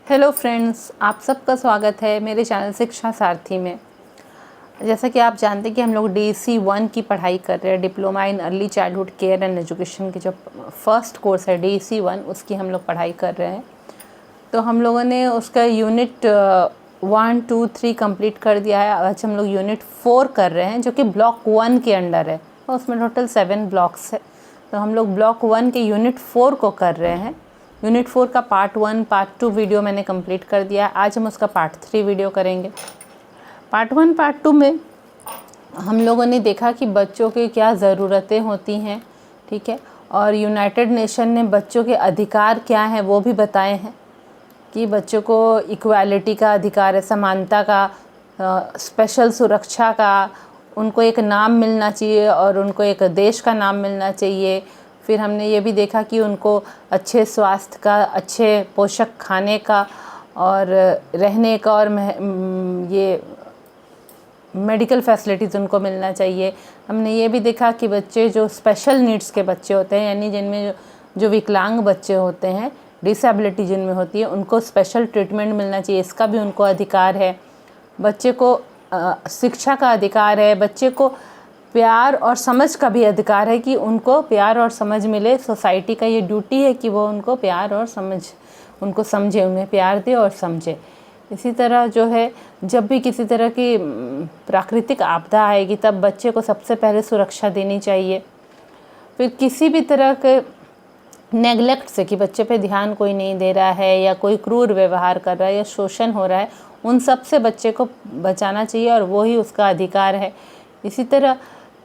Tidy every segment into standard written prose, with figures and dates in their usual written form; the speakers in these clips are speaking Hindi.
हेलो फ्रेंड्स, आप सबका स्वागत है मेरे चैनल शिक्षा सारथी में। जैसा कि आप जानते हैं कि हम लोग DEC 1 की पढ़ाई कर रहे हैं, diploma in early childhood care and education की जो फर्स्ट कोर्स है DEC 1, उसकी हम लोग पढ़ाई कर रहे हैं। तो हम लोगों ने उसका यूनिट 1, 2, 3 कंप्लीट कर दिया है। आज हम लोग यूनिट 4 कर रहे हैं, जो कि ब्लॉक 1 के अंडर है और उसमें टोटल 7 ब्लॉक्स है। तो हम लोग ब्लॉक 1 के यूनिट 4 को कर रहे हैं। यूनिट 4 का पार्ट 1, पार्ट 2 वीडियो मैंने कंप्लीट कर दिया। आज हम उसका पार्ट 3 वीडियो करेंगे। पार्ट 1, पार्ट 2 में हम लोगों ने देखा कि बच्चों की क्या ज़रूरतें होती हैं, ठीक है, और यूनाइटेड नेशन ने बच्चों के अधिकार क्या हैं वो भी बताए हैं कि बच्चों को इक्वालिटी का अधिकार है, समानता का, स्पेशल सुरक्षा का, उनको एक नाम मिलना चाहिए और उनको एक देश का नाम मिलना चाहिए। फिर हमने ये भी देखा कि उनको अच्छे स्वास्थ्य का, अच्छे पोषक खाने का और रहने का और ये मेडिकल फैसिलिटीज़ उनको मिलना चाहिए। हमने ये भी देखा कि बच्चे जो स्पेशल नीड्स के बच्चे होते हैं, यानी जिनमें जो विकलांग बच्चे होते हैं, डिसेबिलिटी जिनमें होती है, उनको स्पेशल ट्रीटमेंट मिलना चाहिए, इसका भी उनको अधिकार है। बच्चे को शिक्षा का अधिकार है, बच्चे को प्यार और समझ का भी अधिकार है कि उनको प्यार और समझ मिले। सोसाइटी का ये ड्यूटी है कि वो उनको प्यार और उनको समझे, उन्हें प्यार दे और समझे। इसी तरह जो है, जब भी किसी तरह की प्राकृतिक आपदा आएगी तब बच्चे को सबसे पहले सुरक्षा देनी चाहिए। फिर किसी भी तरह के नेगलेक्ट से, कि बच्चे पे ध्यान कोई नहीं दे रहा है या कोई क्रूर व्यवहार कर रहा है या शोषण हो रहा है, उन सब से बच्चे को बचाना चाहिए और वो ही उसका अधिकार है। इसी तरह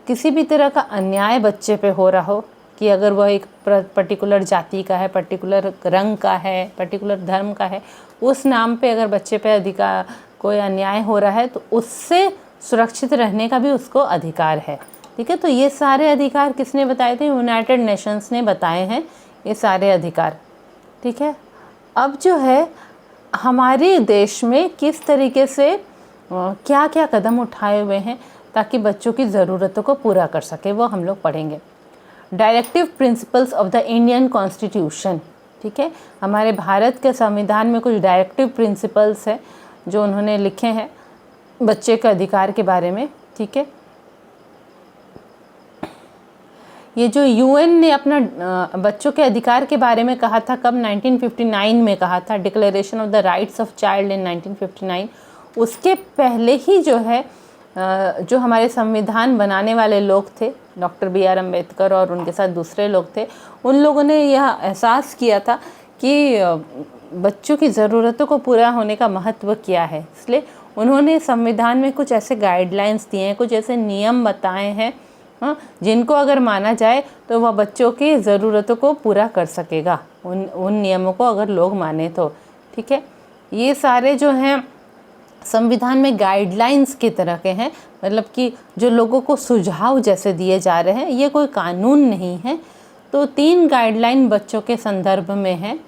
किसी भी तरह का अन्याय बच्चे पे हो रहा हो, कि अगर वह एक पर्टिकुलर जाति का है, पर्टिकुलर रंग का है, पर्टिकुलर धर्म का है, उस नाम पे अगर बच्चे पे अधिकार कोई अन्याय हो रहा है तो उससे सुरक्षित रहने का भी उसको अधिकार है, ठीक है। तो ये सारे अधिकार किसने बताए थे? यूनाइटेड नेशंस ने बताए हैं ये सारे अधिकार, ठीक है। अब जो है, हमारे देश में किस तरीके से क्या क्या कदम उठाए हुए हैं ताकि बच्चों की ज़रूरतों को पूरा कर सके, वो हम लोग पढ़ेंगे। Directive principles of the Indian constitution, ठीक है। हमारे भारत के संविधान में कुछ डायरेक्टिव प्रिंसिपल्स हैं जो उन्होंने लिखे हैं बच्चे के अधिकार के बारे में, ठीक है। ये जो UN ने अपना बच्चों के अधिकार के बारे में कहा था, कब? 1959 में कहा था, declaration of the rights of child in 1959। उसके पहले ही जो है, जो हमारे संविधान बनाने वाले लोग थे, डॉक्टर BR अम्बेडकर और उनके साथ दूसरे लोग थे, उन लोगों ने यह एहसास किया था कि बच्चों की ज़रूरतों को पूरा होने का महत्व क्या है। इसलिए उन्होंने संविधान में कुछ ऐसे गाइडलाइंस दिए हैं, कुछ ऐसे नियम बताए हैं, जिनको अगर माना जाए तो वह बच्चों की ज़रूरतों को पूरा कर सकेगा, उन नियमों को अगर लोग माने तो, ठीक है। ये सारे जो हैं संविधान में गाइडलाइंस की तरह के हैं, मतलब कि जो लोगों को सुझाव जैसे दिए जा रहे हैं, ये कोई कानून नहीं है। तो 3 गाइडलाइन बच्चों के संदर्भ में है।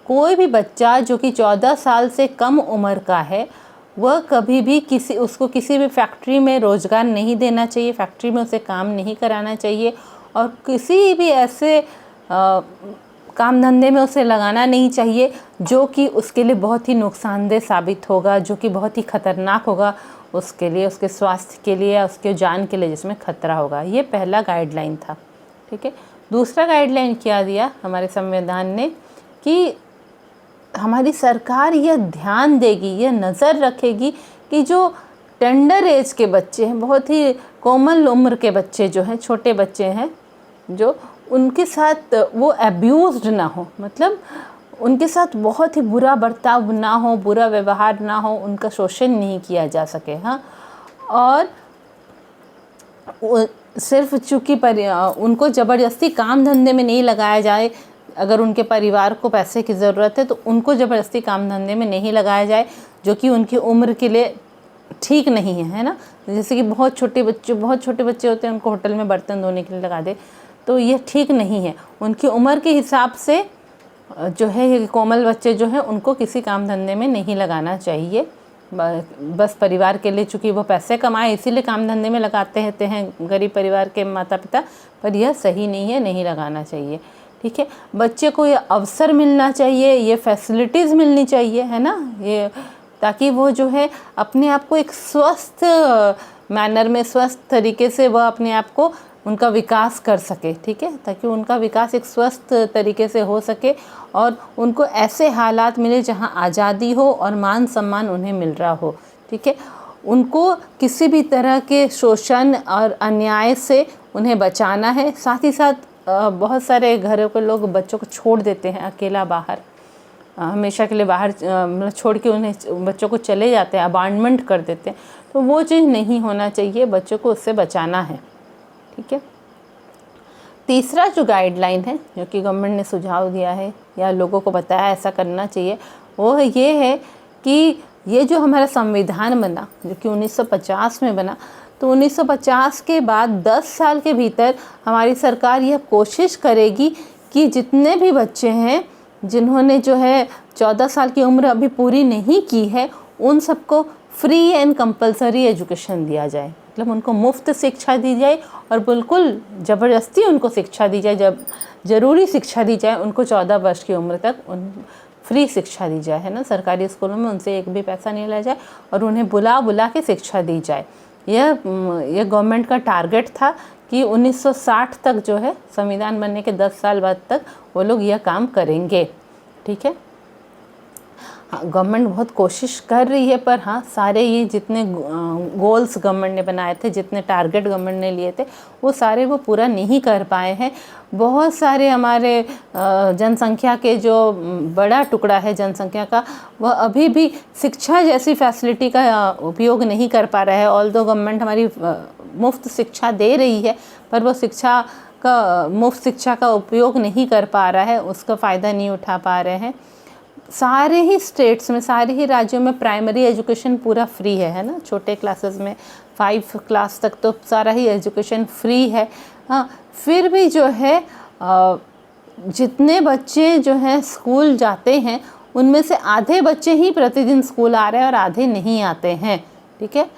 कोई भी बच्चा जो कि 14 साल से कम उम्र का है, वह कभी भी उसको किसी भी फैक्ट्री में रोज़गार नहीं देना चाहिए, फैक्ट्री में उसे काम नहीं कराना चाहिए और किसी भी ऐसे काम धंधे में उसे लगाना नहीं चाहिए जो कि उसके लिए बहुत ही नुकसानदेह साबित होगा, जो कि बहुत ही ख़तरनाक होगा उसके लिए, उसके स्वास्थ्य के लिए या उसके जान के लिए, जिसमें खतरा होगा। ये पहला गाइडलाइन था, ठीक है। दूसरा गाइडलाइन क्या दिया हमारे संविधान ने कि हमारी सरकार यह ध्यान देगी, यह नज़र रखेगी कि जो टेंडर एज के बच्चे हैं, बहुत ही कोमल उम्र के बच्चे जो हैं, छोटे बच्चे हैं, जो उनके साथ वो अब्यूज़्ड ना हो, मतलब उनके साथ बहुत ही बुरा बर्ताव ना हो, बुरा व्यवहार ना हो, उनका शोषण नहीं किया जा सके। हाँ, और सिर्फ चूँकि उनको ज़बरदस्ती काम धंधे में नहीं लगाया जाए। अगर उनके परिवार को पैसे की ज़रूरत है तो उनको ज़बरदस्ती काम धंधे में नहीं लगाया जाए, जो कि उनकी उम्र के लिए ठीक नहीं है ना। जैसे कि बहुत छोटे बच्चे होते हैं, उनको होटल में बर्तन धोने के लिए लगा दे, तो ये ठीक नहीं है। उनकी उम्र के हिसाब से जो है, ये कोमल बच्चे जो हैं उनको किसी काम धंधे में नहीं लगाना चाहिए। बस परिवार के लिए, चूँकि वो पैसे कमाए इसीलिए काम धंधे में लगाते हैं गरीब परिवार के माता पिता, पर यह सही नहीं है, नहीं लगाना चाहिए, ठीक है। बच्चे को ये अवसर मिलना चाहिए, ये फैसिलिटीज़ मिलनी चाहिए, है ना, ये ताकि वो जो है अपने आप को एक स्वस्थ मैनर में, स्वस्थ तरीके से वह अपने आप को उनका विकास कर सके, ठीक है, ताकि उनका विकास एक स्वस्थ तरीके से हो सके और उनको ऐसे हालात मिले जहां आज़ादी हो और मान सम्मान उन्हें मिल रहा हो, ठीक है। उनको किसी भी तरह के शोषण और अन्याय से उन्हें बचाना है। साथ ही साथ बहुत सारे घरों के लोग बच्चों को छोड़ देते हैं अकेला बाहर, हमेशा के लिए बाहर मतलब छोड़ के उन्हें बच्चों को चले जाते हैं, अबांडमेंट कर देते हैं। तो वो चीज़ नहीं होना चाहिए, बच्चों को उससे बचाना है, ठीक है। तीसरा जो गाइडलाइन है जो कि गवर्नमेंट ने सुझाव दिया है या लोगों को बताया ऐसा करना चाहिए, वो ये है कि ये जो हमारा संविधान बना, जो कि 1950 में बना, तो 1950 के बाद 10 साल के भीतर हमारी सरकार यह कोशिश करेगी कि जितने भी बच्चे हैं जिन्होंने जो है 14 साल की उम्र अभी पूरी नहीं की है, उन सबको फ्री एंड कंपलसरी एजुकेशन दिया जाए, मतलब उनको मुफ्त शिक्षा दी जाए और बिल्कुल ज़बरदस्ती उनको शिक्षा दी जाए, जब ज़रूरी शिक्षा दी जाए, उनको 14 वर्ष की उम्र तक उन फ्री शिक्षा दी जाए, है ना। सरकारी स्कूलों में उनसे एक भी पैसा नहीं लिया जाए और उन्हें बुला बुला के शिक्षा दी जाए। यह गवर्नमेंट का टारगेट था कि 1960 तक जो है संविधान बनने के 10 साल बाद तक वो लोग यह काम करेंगे, ठीक है। हाँ, गवर्नमेंट बहुत कोशिश कर रही है, पर हाँ, सारे ये जितने गोल्स गवर्नमेंट ने बनाए थे, जितने टारगेट गवर्नमेंट ने लिए थे, वो सारे वो पूरा नहीं कर पाए हैं। बहुत सारे हमारे जनसंख्या के जो बड़ा टुकड़ा है जनसंख्या का, वह अभी भी शिक्षा जैसी फैसिलिटी का उपयोग नहीं कर पा रहा है। ऑल्दो गवर्नमेंट हमारी मुफ्त शिक्षा दे रही है, पर वो मुफ्त शिक्षा का उपयोग नहीं कर पा रहा है, उसका फ़ायदा नहीं उठा पा रहे हैं। सारे ही स्टेट्स में, सारे ही राज्यों में प्राइमरी एजुकेशन पूरा फ्री है ना। छोटे क्लासेस में 5 क्लास तक तो सारा ही एजुकेशन फ्री है। हाँ, फिर भी जो है जितने बच्चे जो हैं स्कूल जाते हैं, उनमें से आधे बच्चे ही प्रतिदिन स्कूल आ रहे हैं और आधे नहीं आते हैं, ठीक है।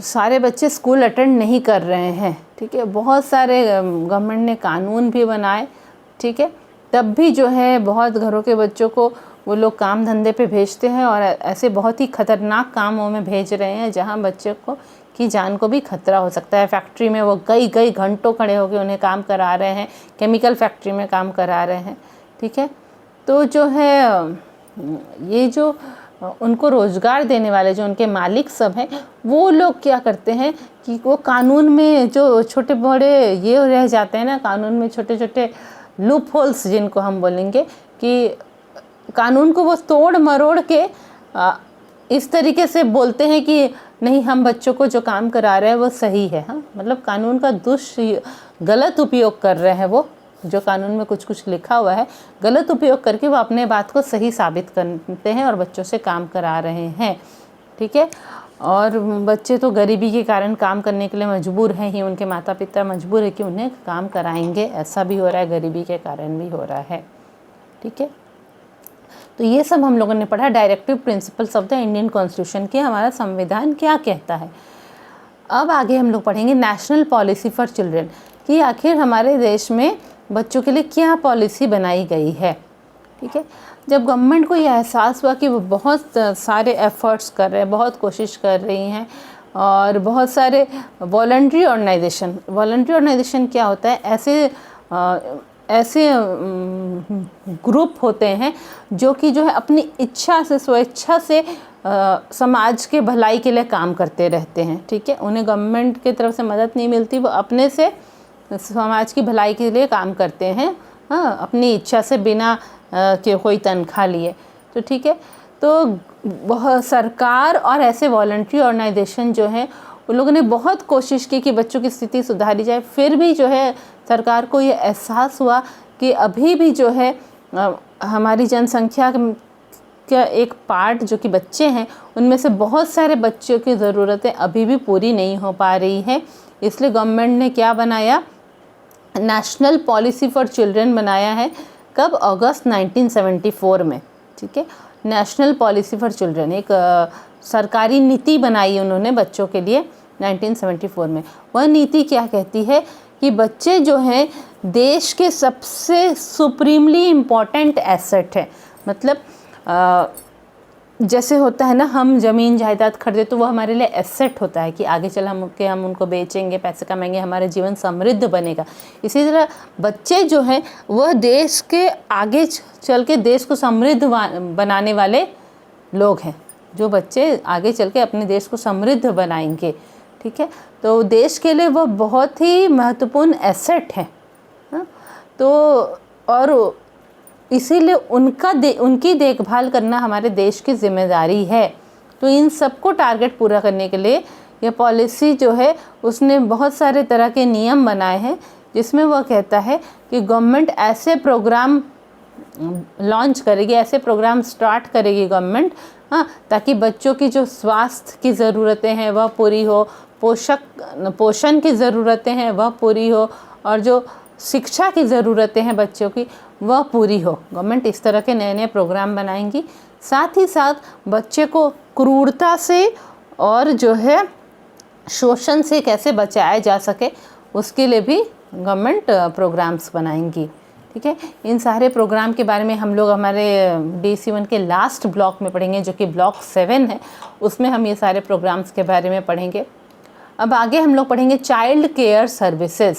सारे बच्चे स्कूल अटेंड नहीं कर रहे हैं, ठीक है। बहुत सारे गवर्नमेंट ने कानून भी बनाए, ठीक है, तब भी जो है बहुत घरों के बच्चों को वो लोग काम धंधे पे भेजते हैं और ऐसे बहुत ही ख़तरनाक कामों में भेज रहे हैं जहां बच्चे को की जान को भी खतरा हो सकता है। फैक्ट्री में वो कई घंटों खड़े होकर उन्हें काम करा रहे हैं, केमिकल फैक्ट्री में काम करा रहे हैं, ठीक है। तो जो है ये जो उनको रोज़गार देने वाले जो उनके मालिक सब हैं, वो लोग क्या करते हैं कि वो कानून में जो छोटे बड़े ये रह जाते हैं ना, कानून में छोटे छोटे लूप होल्स जिनको हम बोलेंगे, कि कानून को वो तोड़ मरोड़ के इस तरीके से बोलते हैं कि नहीं, हम बच्चों को जो काम करा रहे हैं वो सही है। हाँ, मतलब कानून का गलत उपयोग कर रहे हैं वो, जो कानून में कुछ लिखा हुआ है गलत उपयोग करके वो अपने बात को सही साबित करते हैं और बच्चों से काम करा रहे हैं, ठीक है। और बच्चे तो गरीबी के कारण काम करने के लिए मजबूर हैं ही, उनके माता पिता मजबूर है कि उन्हें काम कराएंगे, ऐसा भी हो रहा है, गरीबी के कारण भी हो रहा है, ठीक है। तो ये सब हम लोगों ने पढ़ा directive principles of the Indian constitution के, हमारा संविधान क्या कहता है। अब आगे हम लोग पढ़ेंगे नेशनल पॉलिसी फॉर चिल्ड्रन, कि आखिर हमारे देश में बच्चों के लिए क्या पॉलिसी बनाई गई है, ठीक है। जब गवर्नमेंट को यह एहसास हुआ कि वो बहुत सारे एफ़र्ट्स कर रहे हैं, बहुत कोशिश कर रही हैं, और बहुत सारे वॉलंटरी ऑर्गेनाइजेशन क्या होता है, ऐसे ग्रुप होते हैं जो है अपनी इच्छा से, स्वेच्छा से समाज के भलाई के लिए काम करते रहते हैं, ठीक है। उन्हें गवर्नमेंट की तरफ से मदद नहीं मिलती, वो अपने से समाज की भलाई के लिए काम करते हैं, हाँ, अपनी इच्छा से, बिना कि कोई तनख्वाह लिए, तो ठीक है। तो बहुत सरकार और ऐसे वॉलंटरी ऑर्गेनाइजेशन जो हैं, उन लोगों ने बहुत कोशिश की कि बच्चों की स्थिति सुधारी जाए। फिर भी जो है सरकार को ये एहसास हुआ कि अभी भी जो है हमारी जनसंख्या का एक पार्ट जो कि बच्चे हैं, उनमें से बहुत सारे बच्चों की ज़रूरतें अभी भी पूरी नहीं हो पा रही हैं। इसलिए गवर्नमेंट ने क्या बनाया, नेशनल पॉलिसी फॉर चिल्ड्रन बनाया है। कब? अगस्त 1974 में, ठीक है। नेशनल पॉलिसी फॉर चिल्ड्रन एक सरकारी नीति बनाई उन्होंने बच्चों के लिए 1974 में। वह नीति क्या कहती है कि बच्चे जो हैं देश के सबसे सुप्रीमली इम्पॉर्टेंट एसेट है। मतलब जैसे होता है ना, हम ज़मीन जायदाद खरीदे तो वो हमारे लिए एसेट होता है कि आगे चल हम उनको बेचेंगे, पैसे कमाएंगे, हमारा जीवन समृद्ध बनेगा। इसी तरह बच्चे जो हैं वह देश के आगे चल के देश को समृद्ध बनाने वाले लोग हैं, जो बच्चे आगे चल के अपने देश को समृद्ध बनाएंगे। ठीक है, तो देश के लिए वह बहुत ही महत्वपूर्ण एसेट है। तो और इसीलिए उनकी देखभाल करना हमारे देश की जिम्मेदारी है। तो इन सबको टारगेट पूरा करने के लिए यह पॉलिसी जो है उसने बहुत सारे तरह के नियम बनाए हैं, जिसमें वह कहता है कि गवर्नमेंट ऐसे प्रोग्राम लॉन्च करेगी, ऐसे प्रोग्राम स्टार्ट करेगी गवर्नमेंट, ताकि बच्चों की जो स्वास्थ्य की ज़रूरतें हैं वह पूरी हो, पोषण की ज़रूरतें हैं वह पूरी हो, और जो शिक्षा की ज़रूरतें हैं बच्चों की वह पूरी हो। गवर्नमेंट इस तरह के नए नए प्रोग्राम बनाएंगी। साथ ही साथ बच्चे को क्रूरता से और जो है शोषण से कैसे बचाया जा सके उसके लिए भी गवर्नमेंट प्रोग्राम्स बनाएंगी। ठीक है, इन सारे प्रोग्राम के बारे में हम लोग हमारे DC1 के लास्ट ब्लॉक में पढ़ेंगे, जो कि ब्लॉक 7 है। उसमें हम ये सारे प्रोग्राम्स के बारे में पढ़ेंगे। अब आगे हम लोग पढ़ेंगे चाइल्ड केयर सर्विसेज।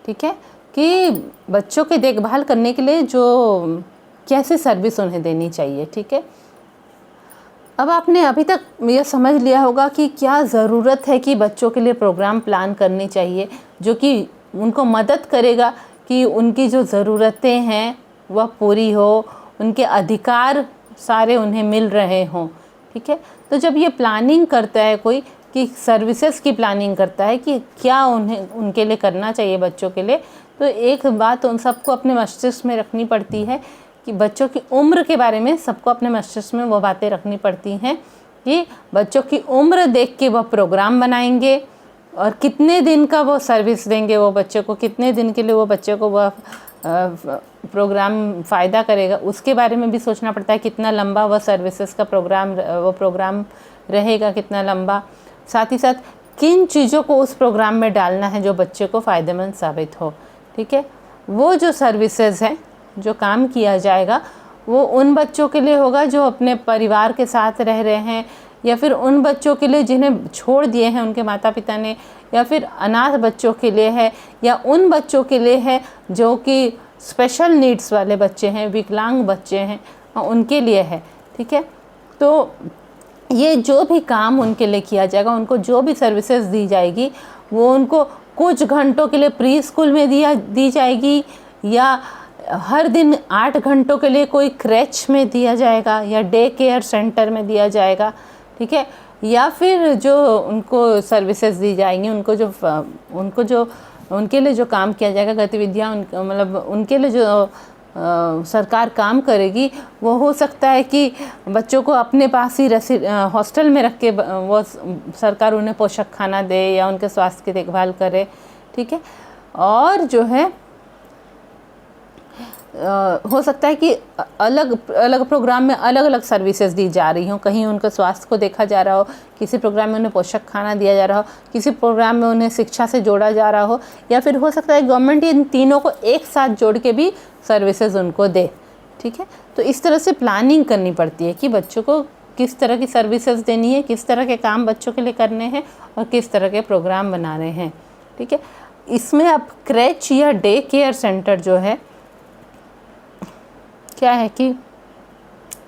ठीक है, कि बच्चों की देखभाल करने के लिए जो कैसे सर्विस उन्हें देनी चाहिए। ठीक है, अब आपने अभी तक यह समझ लिया होगा कि क्या ज़रूरत है कि बच्चों के लिए प्रोग्राम प्लान करनी चाहिए, जो कि उनको मदद करेगा कि उनकी जो ज़रूरतें हैं वह पूरी हो, उनके अधिकार सारे उन्हें मिल रहे हों। ठीक है, तो जब ये प्लानिंग करता है कोई, कि सर्विसेज की प्लानिंग करता है कि क्या उनके लिए करना चाहिए बच्चों के लिए, तो एक बात उन सबको अपने मस्तिष्क में रखनी पड़ती है कि बच्चों की उम्र के बारे में सबको अपने मस्तिष्क में वो बातें रखनी पड़ती हैं कि बच्चों की उम्र देख के वह प्रोग्राम बनाएंगे, और कितने दिन का वो सर्विस देंगे वो बच्चे को, कितने दिन के लिए वो बच्चे को वह प्रोग्राम फ़ायदा करेगा, उसके बारे में भी सोचना पड़ता है। कितना लंबा वह सर्विसेज का प्रोग्राम रहेगा, कितना लंबा। साथ ही साथ किन चीज़ों को उस प्रोग्राम में डालना है जो बच्चे को फ़ायदेमंद साबित हो। ठीक है, वो जो सर्विसेज है, जो काम किया जाएगा, वो उन बच्चों के लिए होगा जो अपने परिवार के साथ रह रहे हैं, या फिर उन बच्चों के लिए जिन्हें छोड़ दिए हैं उनके माता पिता ने, या फिर अनाथ बच्चों के लिए है, या उन बच्चों के लिए है जो कि स्पेशल नीड्स वाले बच्चे हैं, विकलांग बच्चे हैं, उनके लिए है। ठीक है, तो ये जो भी काम उनके लिए किया जाएगा, उनको जो भी सर्विसेज दी जाएगी, वो उनको कुछ घंटों के लिए प्री स्कूल में दी जाएगी, या हर दिन 8 घंटों के लिए कोई क्रैच में दिया जाएगा, या डे केयर सेंटर में दिया जाएगा। ठीक है, या फिर जो उनको सर्विसेज दी जाएंगी, उनको जो उनके लिए जो काम किया जाएगा, गतिविधियाँ मतलब उनके लिए जो सरकार काम करेगी, वो हो सकता है कि बच्चों को अपने पास ही हॉस्टल में रख के वो सरकार उन्हें पोषक खाना दे या उनके स्वास्थ्य की देखभाल करे। ठीक है, और जो है हो सकता है कि अलग अलग प्रोग्राम में अलग अलग सर्विसेज दी जा रही हों। कहीं उनके स्वास्थ्य को देखा जा रहा हो, किसी प्रोग्राम में उन्हें पोषक खाना दिया जा रहा हो, किसी प्रोग्राम में उन्हें शिक्षा से जोड़ा जा रहा हो, या फिर हो सकता है गवर्नमेंट इन तीनों को एक साथ जोड़ के भी सर्विसेज उनको दे। ठीक है, तो इस तरह से प्लानिंग करनी पड़ती है कि बच्चों को किस तरह की सर्विसेज देनी है, किस तरह के काम बच्चों के लिए करने हैं, और किस तरह के प्रोग्राम बना रहे हैं। ठीक है, इसमें अब क्रैच या डे केयर सेंटर जो है, क्या है कि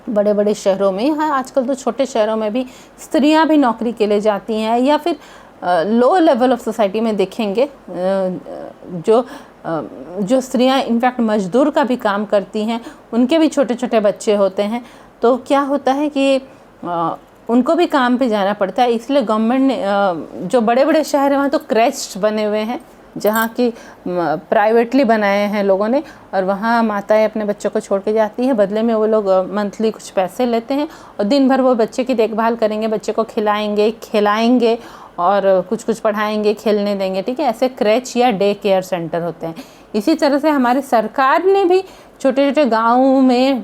बड़े बड़े शहरों में, यहाँ आजकल तो छोटे शहरों में भी स्त्रियां भी नौकरी के लिए जाती हैं, या फिर लो लेवल ऑफ सोसाइटी में देखेंगे जो स्त्रियां इनफैक्ट मजदूर का भी काम करती हैं, उनके भी छोटे छोटे बच्चे होते हैं। तो क्या होता है कि उनको भी काम पे जाना पड़ता है। इसलिए गवर्नमेंट ने जो बड़े बड़े शहर हैं वहाँ तो क्रैच बने हुए हैं, जहाँ की प्राइवेटली बनाए हैं लोगों ने, और वहाँ माताएं अपने बच्चों को छोड़ के जाती हैं। बदले में वो लोग मंथली कुछ पैसे लेते हैं और दिन भर वो बच्चे की देखभाल करेंगे, बच्चे को खिलाएंगे, खिलाएंगे और कुछ कुछ पढ़ाएंगे, खेलने देंगे। ठीक है, ऐसे क्रैच या डे केयर सेंटर होते हैं। इसी तरह से हमारी सरकार ने भी छोटे छोटे गाँव में,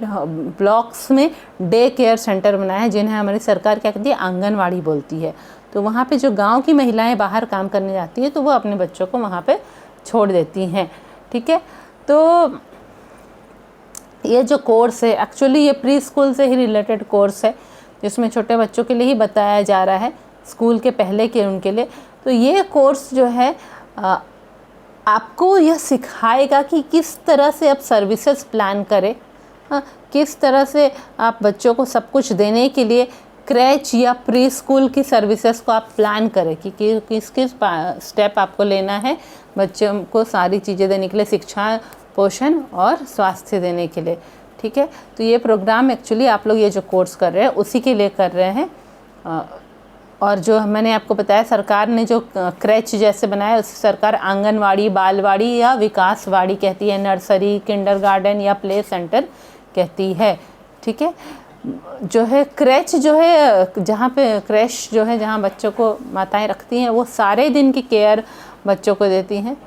ब्लॉक्स में डे केयर सेंटर बनाए हैं, जिन्हें हमारी सरकार क्या कहती है, आंगनवाड़ी बोलती है। तो वहाँ पे जो गांव की महिलाएं बाहर काम करने जाती है, तो वो अपने बच्चों को वहाँ पे छोड़ देती हैं। ठीक है, तो ये जो कोर्स है एक्चुअली ये प्री स्कूल से ही रिलेटेड कोर्स है, जिसमें छोटे बच्चों के लिए ही बताया जा रहा है, स्कूल के पहले के उनके लिए। तो ये कोर्स जो है आपको यह सिखाएगा कि किस तरह से आप सर्विसेज प्लान करें, किस तरह से आप बच्चों को सब कुछ देने के लिए क्रैच या प्री स्कूल की सर्विसेज को आप प्लान करें कि किस किस स्टेप आपको लेना है बच्चों को सारी चीज़ें देने के लिए, शिक्षा, पोषण और स्वास्थ्य देने के लिए। ठीक है, तो ये प्रोग्राम एक्चुअली आप लोग ये जो कोर्स कर रहे हैं उसी के लिए कर रहे हैं। और जो मैंने आपको बताया सरकार ने जो क्रैच जैसे बनाया उसे सरकार आंगनवाड़ी, बालवाड़ी या विकासवाड़ी कहती है, नर्सरी, किंडरगार्टन या प्ले सेंटर कहती है। ठीक है, जो है क्रैच जो है जहाँ पे क्रैश जो है जहाँ बच्चों को माताएं रखती हैं वो सारे दिन की केयर बच्चों को देती हैं।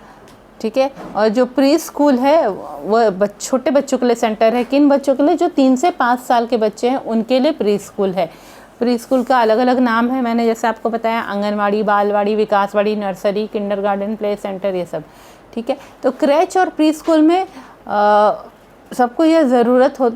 ठीक है, और जो प्री स्कूल है वो छोटे बच्चों के लिए सेंटर है। किन बच्चों के लिए? जो 3 से 5 साल के बच्चे हैं उनके लिए प्री स्कूल है। प्री स्कूल का अलग अलग नाम है, मैंने जैसे आपको बताया anganwadi, balwadi, vikaswadi, nursery, kindergarten, play centre, ये सब। ठीक है, तो क्रैच और प्री स्कूल में सबको यह ज़रूरत हो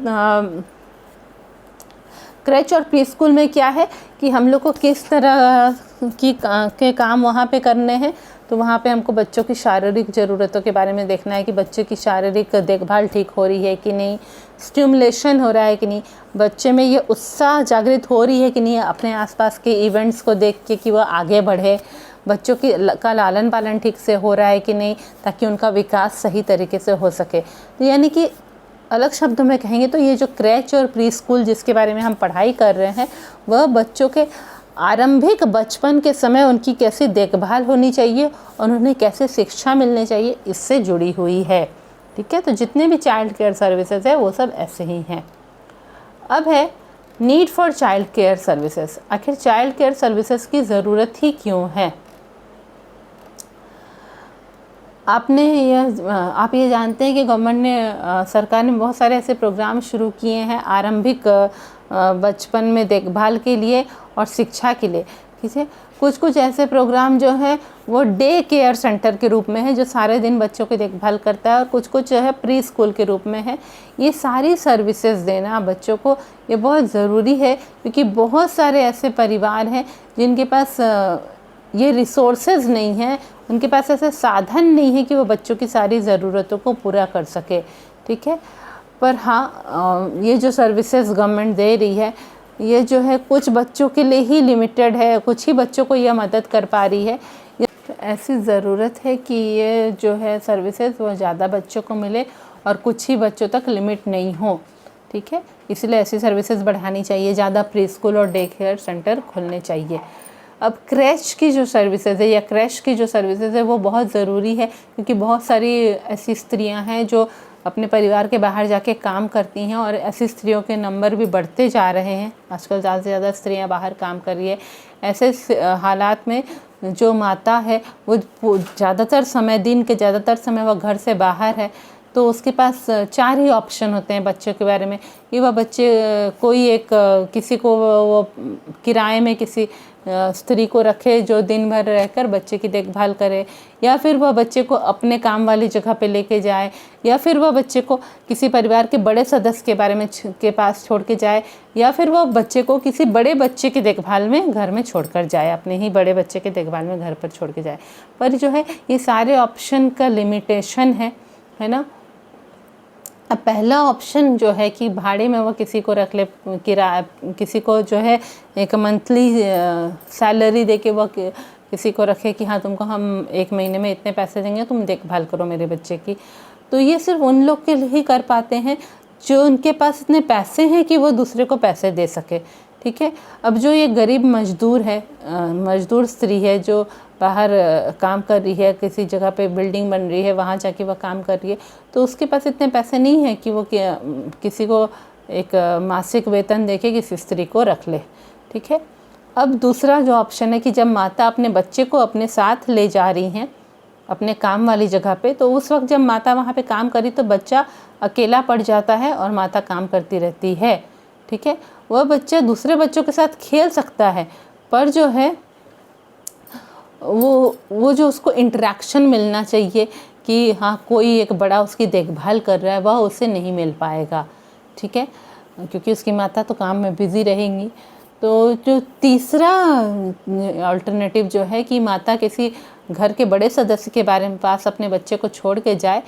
क्रैच और प्री स्कूल में क्या है कि हम लोग को किस तरह के काम वहाँ पे करने हैं। तो वहाँ पे हमको बच्चों की शारीरिक ज़रूरतों के बारे में देखना है कि बच्चे की शारीरिक देखभाल ठीक हो रही है कि नहीं, स्टिमुलेशन हो रहा है कि नहीं, बच्चे में ये उत्साह जागृत हो रही है कि नहीं अपने आसपास के इवेंट्स को देख के कि वह आगे बढ़े, बच्चों का लालन पालन ठीक से हो रहा है कि नहीं, ताकि उनका विकास सही तरीके से हो सके। तो यानी कि अलग शब्दों में कहेंगे तो ये जो क्रैच और प्री स्कूल जिसके बारे में हम पढ़ाई कर रहे हैं वह बच्चों के आरंभिक बचपन के समय उनकी कैसी देखभाल होनी चाहिए और उन्हें कैसे शिक्षा मिलनी चाहिए इससे जुड़ी हुई है। ठीक है, तो जितने भी चाइल्ड केयर सर्विसेज है वो सब ऐसे ही हैं। अब है need for child care services. आखिर चाइल्ड केयर सर्विसेज की ज़रूरत ही क्यों है? आप ये जानते हैं कि गवर्नमेंट ने सरकार ने बहुत सारे ऐसे प्रोग्राम शुरू किए हैं आरंभिक बचपन में देखभाल के लिए और शिक्षा के लिए। ठीक है, कुछ ऐसे प्रोग्राम जो है वो डे केयर सेंटर के रूप में है जो सारे दिन बच्चों की देखभाल करता है, और कुछ जो है प्री स्कूल के रूप में है। ये सारी सर्विसेज देना बच्चों को ये बहुत ज़रूरी है, क्योंकि बहुत सारे ऐसे परिवार हैं जिनके पास ये रिसोर्सेज नहीं है, उनके पास ऐसे साधन नहीं है कि वो बच्चों की सारी ज़रूरतों को पूरा कर सके। ठीक है, पर हाँ ये जो सर्विसेज गवर्नमेंट दे रही है ये जो है कुछ बच्चों के लिए ही लिमिटेड है, कुछ ही बच्चों को यह मदद कर पा रही है। तो ऐसी ज़रूरत है कि ये जो है सर्विसेज वो ज़्यादा बच्चों को मिले और कुछ ही बच्चों तक लिमिट नहीं हो। ठीक है, इसलिए ऐसी सर्विसेज बढ़ानी चाहिए, ज़्यादा प्री स्कूल और डे केयर सेंटर खोलने चाहिए। अब क्रैच की जो सर्विसेज है या क्रैश की जो सर्विसेज है वो बहुत ज़रूरी है, क्योंकि बहुत सारी ऐसी स्त्रियां हैं जो अपने परिवार के बाहर जाके काम करती हैं और ऐसी स्त्रियों के नंबर भी बढ़ते जा रहे हैं। आजकल ज़्यादा से ज़्यादा स्त्रियां बाहर काम कर रही है। ऐसे हालात में जो माता है वो ज़्यादातर समय, दिन के ज़्यादातर समय वह घर से बाहर है, तो उसके पास 4 ही ऑप्शन होते हैं बच्चों के बारे में कि वह बच्चे कोई एक किसी को वो किराए में किसी स्त्री को रखे जो दिन भर रहकर बच्चे की देखभाल करे, या फिर वह बच्चे को अपने काम वाली जगह पे लेके जाए, या फिर वह बच्चे को किसी परिवार के बड़े सदस्य के बारे में के पास छोड़ के जाए, या फिर वह बच्चे को किसी बड़े बच्चे की देखभाल में घर में छोड़कर जाए, अपने ही बड़े बच्चे की देखभाल में घर पर छोड़ के जाए। पर जो है ये सारे ऑप्शन का लिमिटेशन है ना। अब पहला ऑप्शन जो है कि भाड़े में वो किसी को रख ले, किराया किसी को जो है एक मंथली सैलरी दे के वो किसी को रखे कि हाँ तुमको हम 1 महीने में इतने पैसे देंगे, तुम देखभाल करो मेरे बच्चे की। तो ये सिर्फ उन लोग के लिए ही कर पाते हैं जो उनके पास इतने पैसे हैं कि वो दूसरे को पैसे दे सके। ठीक है, अब जो ये गरीब मजदूर है, मजदूर स्त्री है जो बाहर काम कर रही है, किसी जगह पे बिल्डिंग बन रही है वहाँ जाके वह काम कर रही है, तो उसके पास इतने पैसे नहीं है कि वो किसी को एक मासिक वेतन देके किसी स्त्री को रख ले। ठीक है, अब दूसरा जो ऑप्शन है कि जब माता अपने बच्चे को अपने साथ ले जा रही हैं अपने काम वाली जगह पे, तो उस वक्त जब माता वहाँ पे काम करी तो बच्चा अकेला पड़ जाता है और माता काम करती रहती है। ठीक है, वह बच्चा दूसरे बच्चों के साथ खेल सकता है, पर जो है वो जो उसको इंटरेक्शन मिलना चाहिए कि हाँ कोई एक बड़ा उसकी देखभाल कर रहा है, वह उसे नहीं मिल पाएगा, ठीक है, क्योंकि उसकी माता तो काम में बिज़ी रहेंगी। तो जो तीसरा अल्टरनेटिव जो है कि माता किसी घर के बड़े सदस्य के बारे में पास अपने बच्चे को छोड़ के जाए,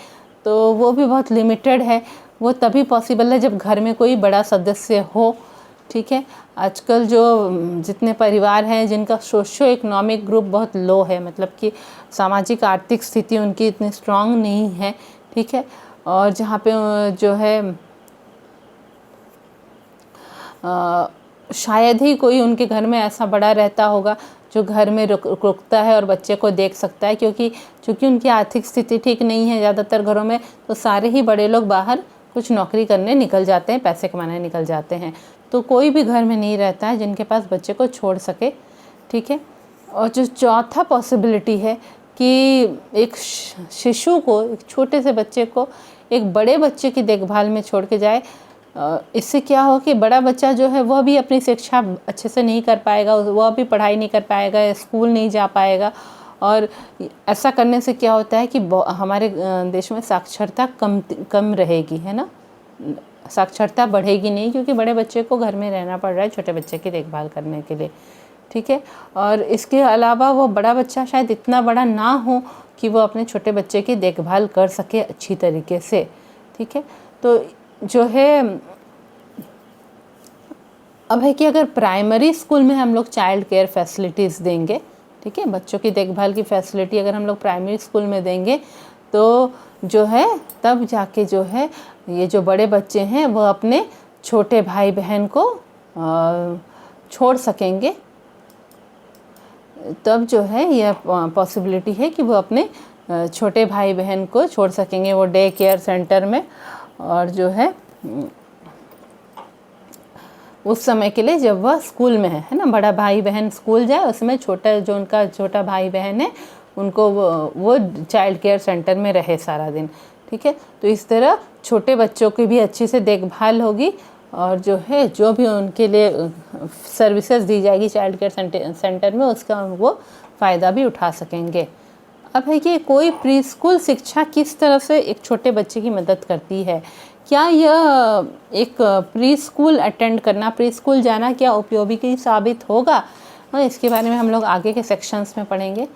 तो वो भी बहुत लिमिटेड है। वो तभी पॉसिबल है जब घर में कोई बड़ा सदस्य हो, ठीक है। आजकल जो जितने परिवार हैं जिनका सोशियो इकोनॉमिक ग्रुप बहुत लो है, मतलब कि सामाजिक आर्थिक स्थिति उनकी इतनी स्ट्रांग नहीं है, ठीक है, और जहाँ पे जो है शायद ही कोई उनके घर में ऐसा बड़ा रहता होगा जो घर में रुकता है और बच्चे को देख सकता है, क्योंकि उनकी आर्थिक स्थिति ठीक नहीं है ज़्यादातर घरों में, तो सारे ही बड़े लोग बाहर कुछ नौकरी करने निकल जाते हैं, पैसे कमाने निकल जाते हैं। तो कोई भी घर में नहीं रहता है जिनके पास बच्चे को छोड़ सके, ठीक है। और जो चौथा पॉसिबिलिटी है कि एक शिशु को, एक छोटे से बच्चे को एक बड़े बच्चे की देखभाल में छोड़ के जाए, इससे क्या हो कि बड़ा बच्चा जो है वह भी अपनी शिक्षा अच्छे से नहीं कर पाएगा, वह भी पढ़ाई नहीं कर पाएगा, स्कूल नहीं जा पाएगा। और ऐसा करने से क्या होता है कि हमारे देश में साक्षरता कम रहेगी, है ना, साक्षरता बढ़ेगी नहीं, क्योंकि बड़े बच्चे को घर में रहना पड़ रहा है छोटे बच्चे की देखभाल करने के लिए, ठीक है। और इसके अलावा वो बड़ा बच्चा शायद इतना बड़ा ना हो कि वो अपने छोटे बच्चे की देखभाल कर सके अच्छी तरीके से, ठीक है। तो जो है अब है कि अगर प्राइमरी स्कूल में हम लोग चाइल्ड केयर फैसिलिटीज़ देंगे, ठीक है, बच्चों की देखभाल की फैसिलिटी अगर हम लोग प्राइमरी स्कूल में देंगे, तो जो है तब जाके जो है ये जो बड़े बच्चे हैं वो अपने छोटे भाई बहन को छोड़ सकेंगे। तब जो है यह पॉसिबिलिटी है कि वो अपने छोटे भाई बहन को छोड़ सकेंगे वो डे केयर सेंटर में, और जो है उस समय के लिए जब वह स्कूल में है ना, बड़ा भाई बहन स्कूल जाए, उसमें जो उनका छोटा भाई बहन है उनको वो चाइल्ड केयर सेंटर में रहे सारा दिन, ठीक है। तो इस तरह छोटे बच्चों की भी अच्छी से देखभाल होगी, और जो है जो भी उनके लिए सर्विसेज दी जाएगी चाइल्ड केयर सेंटर में, उसका वो फ़ायदा भी उठा सकेंगे। अब है कि कोई प्री स्कूल शिक्षा किस तरह से एक छोटे बच्चे की मदद करती है, क्या यह एक प्री स्कूल अटेंड करना, प्री स्कूल जाना क्या उपयोगी साबित होगा, इसके बारे में हम लोग आगे के सेक्शंस में पढ़ेंगे।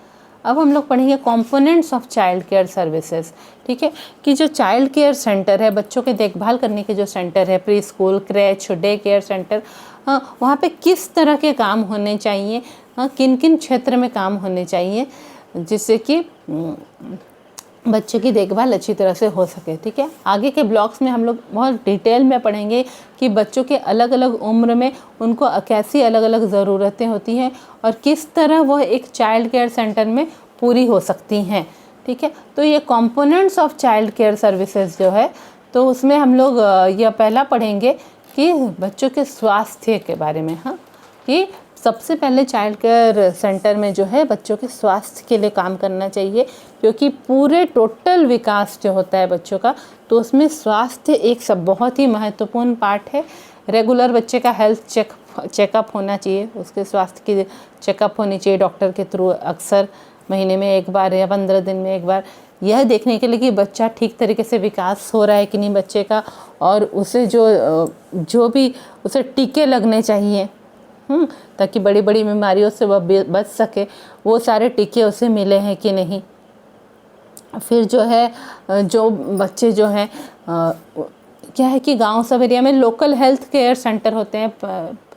अब हम लोग पढ़ेंगे components of child care services, ठीक है, कि जो चाइल्ड केयर सेंटर है, बच्चों के देखभाल करने के जो सेंटर है, pre school, क्रैच, day care centre, वहाँ पे किस तरह के काम होने चाहिए, किन किन क्षेत्र में काम होने चाहिए, जिससे कि बच्चे की देखभाल अच्छी तरह से हो सके, ठीक है। आगे के ब्लॉग्स में हम लोग बहुत डिटेल में पढ़ेंगे कि बच्चों के अलग अलग उम्र में उनको कैसी अलग अलग ज़रूरतें होती हैं और किस तरह वह एक चाइल्ड केयर सेंटर में पूरी हो सकती हैं, ठीक है। तो ये components of child care services जो है, तो उसमें हम लोग यह पहला पढ़ेंगे कि बच्चों के स्वास्थ्य के बारे में, हाँ, कि सबसे पहले चाइल्ड केयर सेंटर में जो है बच्चों के स्वास्थ्य के लिए काम करना चाहिए, क्योंकि पूरे टोटल विकास जो होता है बच्चों का, तो उसमें स्वास्थ्य एक सब बहुत ही महत्वपूर्ण पार्ट है। रेगुलर बच्चे का हेल्थ चेकअप होना चाहिए, उसके स्वास्थ्य की चेकअप होनी चाहिए डॉक्टर के थ्रू, अक्सर महीने में एक बार या 15 दिन में एक बार, यह देखने के लिए कि बच्चा ठीक तरीके से विकास हो रहा है कि नहीं बच्चे का, और उसे जो भी उसे टीके लगने चाहिए, ताकि बड़ी बड़ी बीमारियों से वह बच सके, वो सारे टीके उसे मिले हैं कि नहीं। फिर जो है जो बच्चे जो हैं, क्या है कि गांव सब एरिया में लोकल हेल्थ केयर सेंटर होते हैं,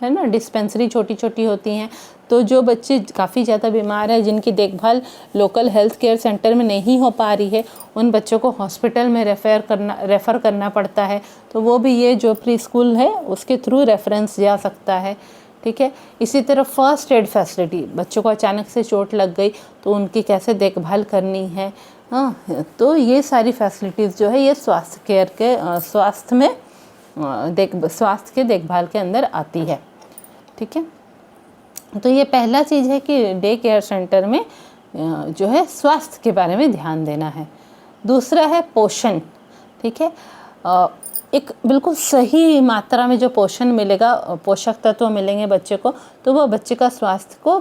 है ना, डिस्पेंसरी छोटी छोटी होती हैं, तो जो बच्चे काफ़ी ज़्यादा बीमार है, जिनकी देखभाल लोकल हेल्थ केयर सेंटर में नहीं हो पा रही है, उन बच्चों को हॉस्पिटल में रेफ़र करना पड़ता है, तो वो भी ये जो प्री स्कूल है उसके थ्रू रेफरेंस जा सकता है, ठीक है। इसी तरह फर्स्ट एड फैसिलिटी, बच्चों को अचानक से चोट लग गई तो उनकी कैसे देखभाल करनी है, हाँ, तो ये सारी फैसिलिटीज़ जो है ये स्वास्थ्य के देखभाल के अंदर आती है, ठीक है। तो ये पहला चीज़ है कि डे केयर सेंटर में जो है स्वास्थ्य के बारे में ध्यान देना है। दूसरा है पोषण, ठीक है। एक बिल्कुल सही मात्रा में जो पोषण मिलेगा, पोषक तत्व मिलेंगे बच्चे को, तो वो बच्चे का स्वास्थ्य को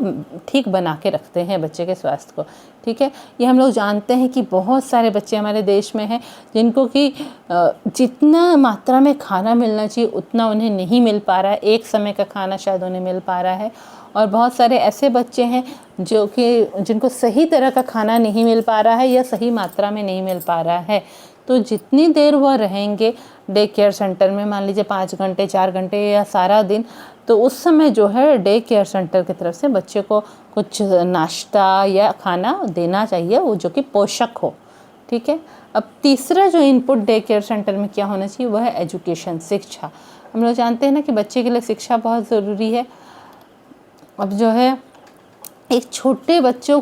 ठीक बना के रखते हैं, बच्चे के स्वास्थ्य को। ठीक है, ये हम लोग जानते हैं कि बहुत सारे बच्चे हमारे देश में हैं जिनको कि जितना मात्रा में खाना मिलना चाहिए उतना उन्हें नहीं मिल पा रहा है, एक समय का खाना शायद उन्हें मिल पा रहा है। और बहुत सारे ऐसे बच्चे हैं जो कि जिनको सही तरह का खाना नहीं मिल पा रहा है या सही मात्रा में नहीं मिल पा रहा है। तो जितनी देर वह रहेंगे डे केयर सेंटर में, मान लीजिए 5 घंटे 4 घंटे या सारा दिन, तो उस समय जो है डे केयर सेंटर की तरफ से बच्चे को कुछ नाश्ता या खाना देना चाहिए वो जो कि पोषक हो। ठीक है, अब तीसरा जो इनपुट डे केयर सेंटर में क्या होना चाहिए वह है एजुकेशन, शिक्षा। हम लोग जानते हैं ना कि बच्चे के लिए शिक्षा बहुत ज़रूरी है। अब जो है एक छोटे बच्चे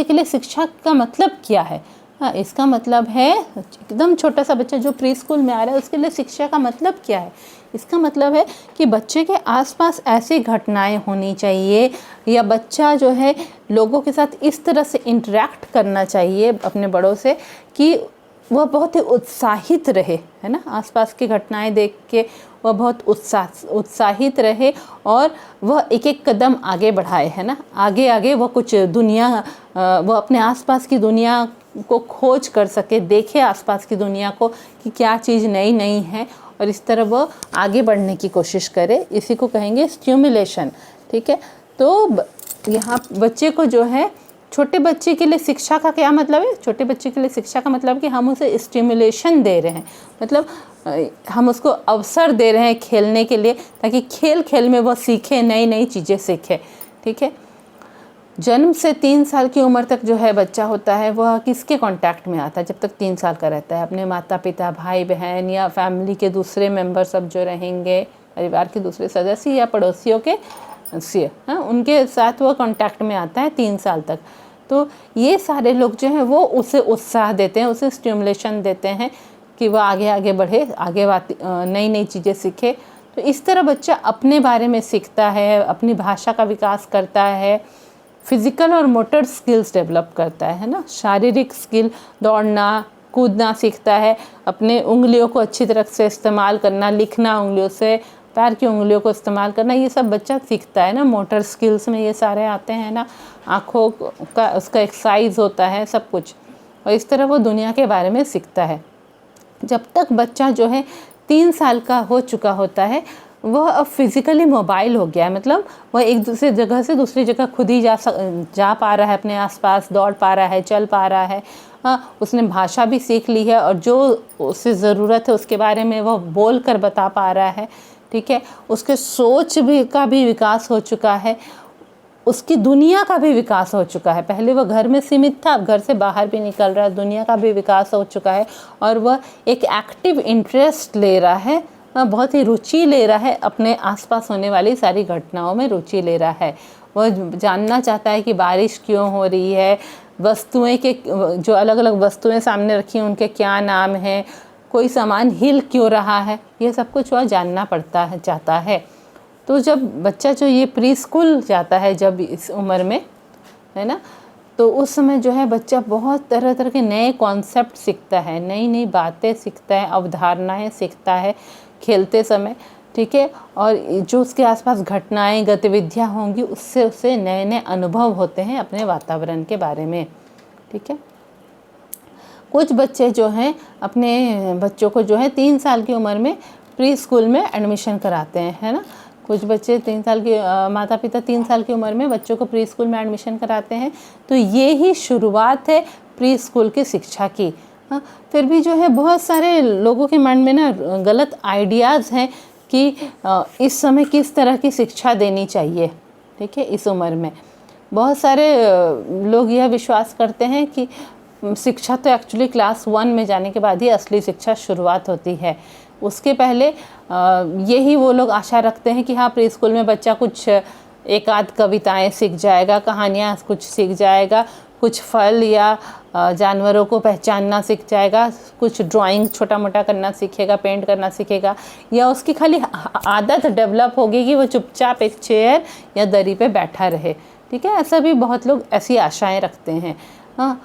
के लिए शिक्षा का मतलब क्या है? हाँ, इसका मतलब है एकदम छोटा सा बच्चा जो प्री स्कूल में आ रहा है उसके लिए शिक्षा का मतलब क्या है? इसका मतलब है कि बच्चे के आसपास ऐसी घटनाएं होनी चाहिए या बच्चा जो है लोगों के साथ इस तरह से इंटरेक्ट करना चाहिए अपने बड़ों से कि वह बहुत ही उत्साहित रहे, है ना। आसपास की घटनाएं देख के वह बहुत उत्साहित रहे और वह एक एक कदम आगे बढ़ाए, है ना। आगे वह कुछ वह अपने आसपास की दुनिया को खोज कर सके, देखे आसपास की दुनिया को कि क्या चीज़ नई नई है और इस तरह वह आगे बढ़ने की कोशिश करे। इसी को कहेंगे स्टिमुलेशन। ठीक है, तो यहाँ बच्चे को जो है, छोटे बच्चे के लिए शिक्षा का क्या मतलब है? छोटे बच्चे के लिए शिक्षा का मतलब कि हम उसे स्टिमुलेशन दे रहे हैं, मतलब हम उसको अवसर दे रहे हैं खेलने के लिए, ताकि खेल खेल में वह सीखे, नई नई चीज़ें सीखे। ठीक है, जन्म से 3 साल की उम्र तक जो है बच्चा होता है वह किसके कांटेक्ट में आता है? जब तक 3 साल का रहता है अपने माता पिता, भाई बहन या फैमिली के दूसरे मेंबर सब जो रहेंगे, परिवार के दूसरे सदस्य या पड़ोसियों के से, हाँ, उनके साथ वो कांटेक्ट में आता है 3 साल तक। तो ये सारे लोग जो हैं वो उसे उत्साह देते हैं, उसे स्टिमुलेशन देते हैं कि वह आगे आगे बढ़े, आगे नई नई चीज़ें सीखे। तो इस तरह बच्चा अपने बारे में सीखता है, अपनी भाषा का विकास करता है, फिज़िकल और मोटर स्किल्स डेवलप करता है ना। शारीरिक स्किल, दौड़ना कूदना सीखता है, अपने उंगलियों को अच्छी तरह से इस्तेमाल करना, लिखना उंगलियों से, पैर की उंगलियों को इस्तेमाल करना, ये सब बच्चा सीखता है ना। मोटर स्किल्स में ये सारे आते हैं ना, आँखों का उसका एक्सरसाइज होता है, सब कुछ। और इस तरह वो दुनिया के बारे में सीखता है। जब तक बच्चा जो है 3 साल का हो चुका होता है वह अब फिज़िकली मोबाइल हो गया है, मतलब वह एक दूसरे जगह से दूसरी जगह खुद ही जा पा रहा है, अपने आसपास दौड़ पा रहा है, चल पा रहा है। हाँ, उसने भाषा भी सीख ली है और जो उसे ज़रूरत है उसके बारे में वह बोल कर बता पा रहा है। ठीक है, उसके सोच का भी विकास हो चुका है, उसकी दुनिया का भी विकास हो चुका है। पहले वह घर में सीमित था, अब घर से बाहर भी निकल रहा है, दुनिया का भी विकास हो चुका है और वह एक एक्टिव इंटरेस्ट ले रहा है, बहुत ही रुचि ले रहा है, अपने आसपास होने वाली सारी घटनाओं में रुचि ले रहा है। वह जानना चाहता है कि बारिश क्यों हो रही है, वस्तुएं के जो अलग अलग वस्तुएं सामने रखी हैं उनके क्या नाम हैं, कोई सामान हिल क्यों रहा है, ये सब कुछ वह जानना चाहता है। तो जब बच्चा जो ये प्री स्कूल जाता है, जब इस उम्र में, है ना, तो उस समय जो है बच्चा बहुत तरह तरह के नए कॉन्सेप्ट सीखता है, नई नई बातें सीखता है, अवधारणाएं सीखता है खेलते समय। ठीक है, और जो उसके आसपास घटनाएं गतिविधियां होंगी उससे उसे नए नए अनुभव होते हैं अपने वातावरण के बारे में। ठीक है, कुछ बच्चे जो हैं अपने बच्चों को जो है 3 साल की उम्र में प्री स्कूल में एडमिशन कराते हैं, है ना। कुछ बच्चे 3 साल के माता पिता 3 साल की उम्र में बच्चों को प्री स्कूल में एडमिशन कराते हैं। तो ये ही शुरुआत है प्री स्कूल की शिक्षा की। हाँ, फिर भी जो है बहुत सारे लोगों के मन में ना गलत आइडियाज़ हैं कि इस समय किस तरह की शिक्षा देनी चाहिए। ठीक है, इस उम्र में बहुत सारे लोग यह विश्वास करते हैं कि शिक्षा तो एक्चुअली क्लास 1 में जाने के बाद ही असली शिक्षा शुरुआत होती है। उसके पहले यही वो लोग आशा रखते हैं कि हाँ, प्री स्कूल में बच्चा कुछ एक आध कविताएं सीख जाएगा, कहानियाँ कुछ सीख जाएगा, कुछ फल या जानवरों को पहचानना सीख जाएगा, कुछ ड्राइंग छोटा मोटा करना सीखेगा, पेंट करना सीखेगा, या उसकी खाली आदत डेवलप होगी कि वो चुपचाप एक चेयर या दरी पे बैठा रहे। ठीक है, ऐसा भी बहुत लोग ऐसी आशाएं रखते हैं। हाँ,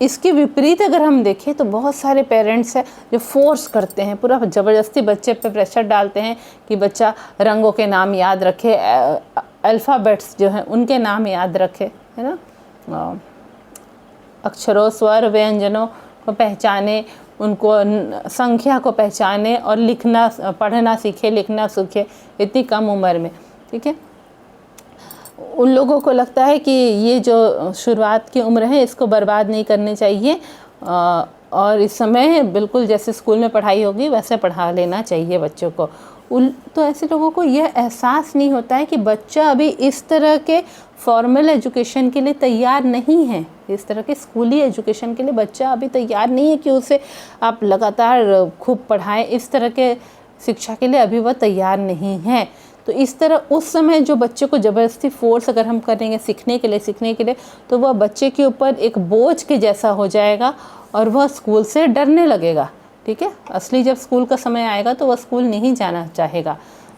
इसके विपरीत अगर हम देखें तो बहुत सारे पेरेंट्स हैं जो फोर्स करते हैं, पूरा ज़बरदस्ती बच्चे पे प्रेशर डालते हैं कि बच्चा रंगों के नाम याद रखे, अल्फ़ाबेट्स जो हैं उनके नाम याद रखे, है ना, अक्षरों, स्वर, व्यंजनों को पहचाने, उनको संख्या को पहचाने और लिखना, पढ़ना सीखे, लिखना सीखे इतनी कम उम्र में। ठीक है, उन लोगों को लगता है कि ये जो शुरुआत की उम्र है इसको बर्बाद नहीं करनी चाहिए, और इस समय बिल्कुल जैसे स्कूल में पढ़ाई होगी वैसे पढ़ा लेना चाहिए बच्चों को। तो ऐसे लोगों को यह एहसास नहीं होता है कि बच्चा अभी इस तरह के फॉर्मल एजुकेशन के लिए तैयार नहीं है, इस तरह के स्कूली एजुकेशन के लिए बच्चा अभी तैयार नहीं है कि उसे आप लगातार खूब पढ़ाएं, इस तरह के शिक्षा के लिए अभी वह तैयार नहीं है। तो इस तरह उस समय जो बच्चे को ज़बरदस्ती फोर्स अगर हम करेंगे सीखने के लिए, तो वह बच्चे के ऊपर एक बोझ के जैसा हो जाएगा और वह स्कूल से डरने लगेगा। ठीक है, असली जब स्कूल का समय आएगा तो वह स्कूल नहीं जाना चाहेगा।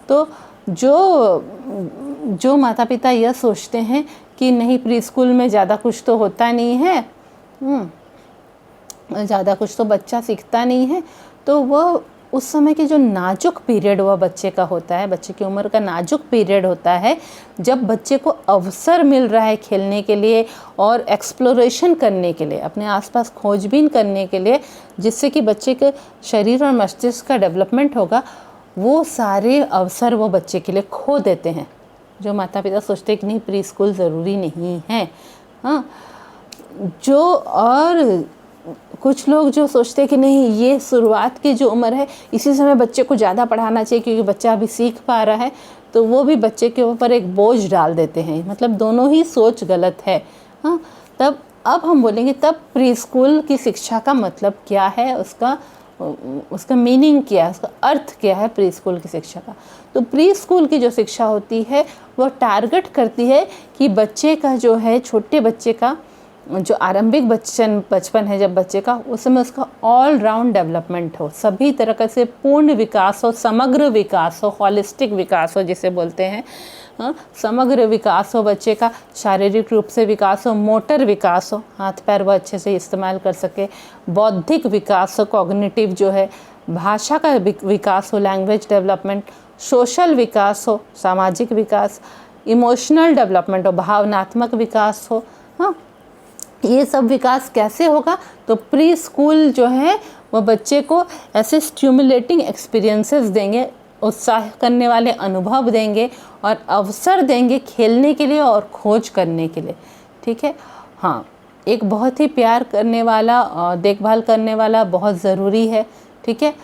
तो जो माता पिता यह सोचते हैं कि नहीं प्री स्कूल में ज़्यादा कुछ तो होता नहीं है, ज़्यादा कुछ तो बच्चा सीखता नहीं है, तो वह उस समय के जो नाजुक पीरियड वह बच्चे का होता है, बच्चे की उम्र का नाजुक पीरियड होता है, जब बच्चे को अवसर मिल रहा है खेलने के लिए और एक्सप्लोरेशन करने के लिए, अपने आसपास खोजबीन करने के लिए, जिससे कि बच्चे के शरीर और मस्तिष्क का डेवलपमेंट होगा, वो सारे अवसर वो बच्चे के लिए खो देते हैं। जो माता पिता सोचते हैं कि नहीं प्री स्कूल ज़रूरी नहीं है, हाँ, जो और कुछ लोग जो सोचते हैं कि नहीं ये शुरुआत की जो उम्र है इसी समय बच्चे को ज़्यादा पढ़ाना चाहिए क्योंकि बच्चा अभी सीख पा रहा है, तो वो भी बच्चे के ऊपर एक बोझ डाल देते हैं। मतलब दोनों ही सोच गलत है। हाँ, तब अब हम बोलेंगे तब प्री स्कूल की शिक्षा का मतलब क्या है, उसका मीनिंग क्या है, उसका अर्थ क्या है प्री स्कूल की शिक्षा का। तो प्री स्कूल की जो शिक्षा होती है वो टारगेट करती है कि बच्चे का जो है, छोटे बच्चे का जो आरंभिक बचपन है जब बच्चे का, उस समय उसका ऑल राउंड डेवलपमेंट हो, सभी तरह से पूर्ण विकास हो, समग्र विकास हो, हॉलिस्टिक विकास हो जिसे बोलते हैं। समग्र विकास हो बच्चे का, शारीरिक रूप से विकास हो, मोटर विकास हो, हाथ पैर वह अच्छे से इस्तेमाल कर सके, बौद्धिक विकास हो, कॉग्निटिव जो है, भाषा का विकास हो, लैंग्वेज डेवलपमेंट, सोशल विकास हो, सामाजिक विकास, इमोशनल डेवलपमेंट हो, भावनात्मक विकास हो। हाँ, ये सब विकास कैसे होगा, तो प्री स्कूल जो है वो बच्चे को ऐसे स्टिमुलेटिंग एक्सपीरियंसेस देंगे, उत्साह करने वाले अनुभव देंगे और अवसर देंगे खेलने के लिए और खोज करने के लिए। ठीक है, हाँ, एक बहुत ही प्यार करने वाला, देखभाल करने वाला बहुत ज़रूरी है। ठीक है,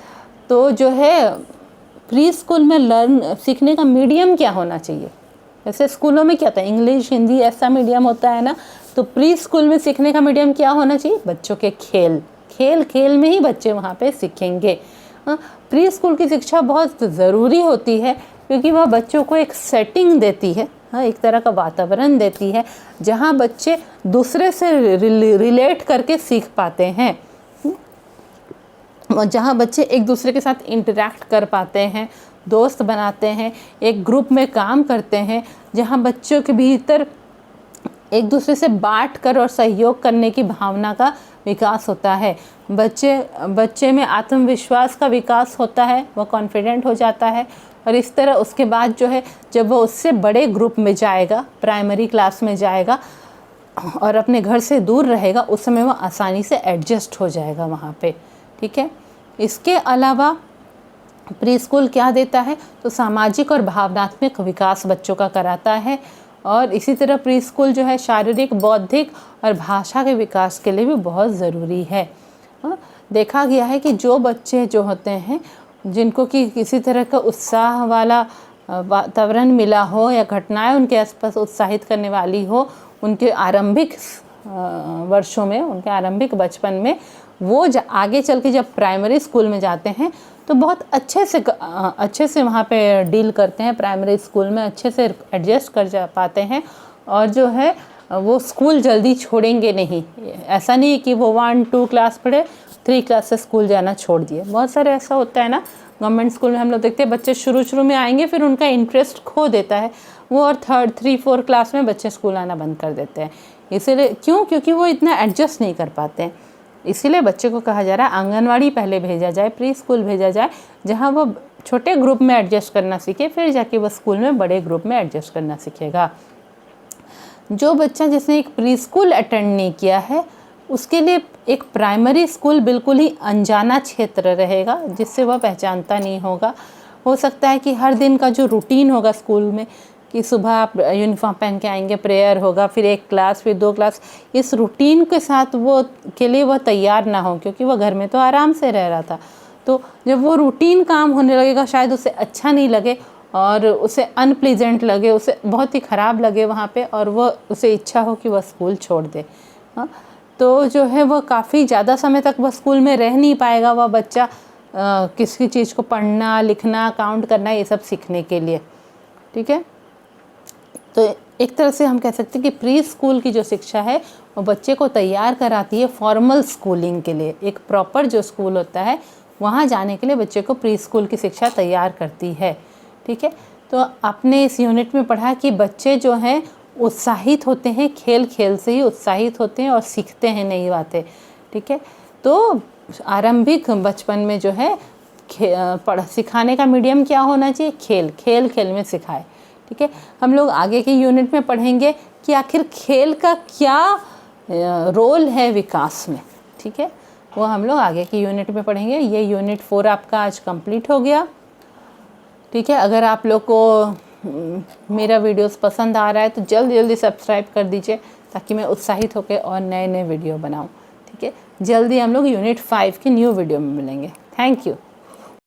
तो जो है प्री स्कूल में सीखने का मीडियम क्या होना चाहिए। जैसे स्कूलों में क्या होता है, इंग्लिश, हिंदी ऐसा मीडियम होता है ना, तो प्री स्कूल में सीखने का मीडियम क्या होना चाहिए, बच्चों के खेल में ही बच्चे वहाँ पे सीखेंगे। प्री स्कूल की शिक्षा बहुत ज़रूरी होती है क्योंकि वह बच्चों को एक सेटिंग देती है, एक तरह का वातावरण देती है जहाँ बच्चे दूसरे से रिलेट करके सीख पाते हैं, जहाँ बच्चे एक दूसरे के साथ इंटरेक्ट कर पाते हैं, दोस्त बनाते हैं, एक ग्रुप में काम करते हैं, जहाँ बच्चों के भीतर एक दूसरे से बांट कर और सहयोग करने की भावना का विकास होता है। बच्चे में आत्मविश्वास का विकास होता है, वह कॉन्फिडेंट हो जाता है और इस तरह उसके बाद जो है जब वो उससे बड़े ग्रुप में जाएगा, प्राइमरी क्लास में जाएगा और अपने घर से दूर रहेगा, उस समय वह आसानी से एडजस्ट हो जाएगा वहाँ पे। ठीक है, इसके अलावा प्री स्कूल क्या देता है, तो सामाजिक और भावनात्मक विकास बच्चों का कराता है और इसी तरह प्री स्कूल जो है शारीरिक, बौद्धिक और भाषा के विकास के लिए भी बहुत ज़रूरी है। देखा गया है कि जो बच्चे जो होते हैं जिनको कि किसी तरह का उत्साह वाला वातावरण मिला हो या घटनाएं उनके आसपास उत्साहित करने वाली हो, उनके आरंभिक वर्षों में, उनके आरंभिक बचपन में, वो आगे चल के जब प्राइमरी स्कूल में जाते हैं तो बहुत अच्छे से वहाँ पे डील करते हैं, प्राइमरी स्कूल में अच्छे से एडजस्ट कर जा पाते हैं और जो है वो स्कूल जल्दी छोड़ेंगे नहीं। ऐसा नहीं है कि वो 1-2 क्लास पढ़े, 3 क्लास से स्कूल जाना छोड़ दिए। बहुत सारे ऐसा होता है ना, गवर्नमेंट स्कूल में हम लोग देखते हैं बच्चे शुरू में आएंगे फिर उनका इंटरेस्ट खो देता है वो, और 3-4 क्लास में बच्चे स्कूल आना बंद कर देते हैं। इसीलिए क्यों, क्योंकि वो इतना एडजस्ट नहीं कर पाते हैं। इसीलिए बच्चे को कहा जा रहा है आंगनवाड़ी पहले भेजा जाए, प्री स्कूल भेजा जाए, जहाँ वो छोटे ग्रुप में एडजस्ट करना सीखे, फिर जाके वो स्कूल में बड़े ग्रुप में एडजस्ट करना सीखेगा। जो बच्चा जिसने एक प्री स्कूल अटेंड नहीं किया है, उसके लिए एक प्राइमरी स्कूल बिल्कुल ही अनजाना क्षेत्र रहेगा, जिससे वह पहचानता नहीं होगा। हो सकता है कि हर दिन का जो रूटीन होगा स्कूल में, कि सुबह आप यूनिफॉर्म पहन के आएंगे, प्रेयर होगा, फिर 1 क्लास, फिर 2 क्लास, इस रूटीन के साथ वो के लिए वह तैयार ना हो, क्योंकि वह घर में तो आराम से रह रहा था। तो जब वो रूटीन काम होने लगेगा, शायद उसे अच्छा नहीं लगे और उसे अनप्लीजेंट लगे, उसे बहुत ही ख़राब लगे वहाँ पे, और वह उसे इच्छा हो कि वह स्कूल छोड़ दे। हाँ, तो जो है वह काफ़ी ज़्यादा समय तक वह स्कूल में रह नहीं पाएगा, वह बच्चा किसी चीज़ को पढ़ना, लिखना, काउंट करना, ये सब सीखने के लिए। ठीक है, तो एक तरह से हम कह सकते हैं कि प्री स्कूल की जो शिक्षा है वो बच्चे को तैयार कराती है फॉर्मल स्कूलिंग के लिए। एक प्रॉपर जो स्कूल होता है वहाँ जाने के लिए बच्चे को प्री स्कूल की शिक्षा तैयार करती है। ठीक है, तो आपने इस यूनिट में पढ़ा कि बच्चे जो हैं उत्साहित होते हैं, खेल खेल से ही उत्साहित होते हैं और सीखते हैं नई बातें। ठीक है, तो आरंभिक बचपन में जो है सिखाने का मीडियम क्या होना चाहिए? खेल, खेल खेल में सिखाए। ठीक है, हम लोग आगे के यूनिट में पढ़ेंगे कि आखिर खेल का क्या रोल है विकास में। ठीक है, वो हम लोग आगे की यूनिट में पढ़ेंगे। ये यूनिट 4 आपका आज कंप्लीट हो गया। ठीक है, अगर आप लोग को मेरा वीडियोस पसंद आ रहा है तो जल्दी जल्दी सब्सक्राइब कर दीजिए, ताकि मैं उत्साहित होकर और नए नए वीडियो बनाऊं। ठीक है, जल्दी हम लोग यूनिट 5 की न्यू वीडियो में मिलेंगे। Thank you.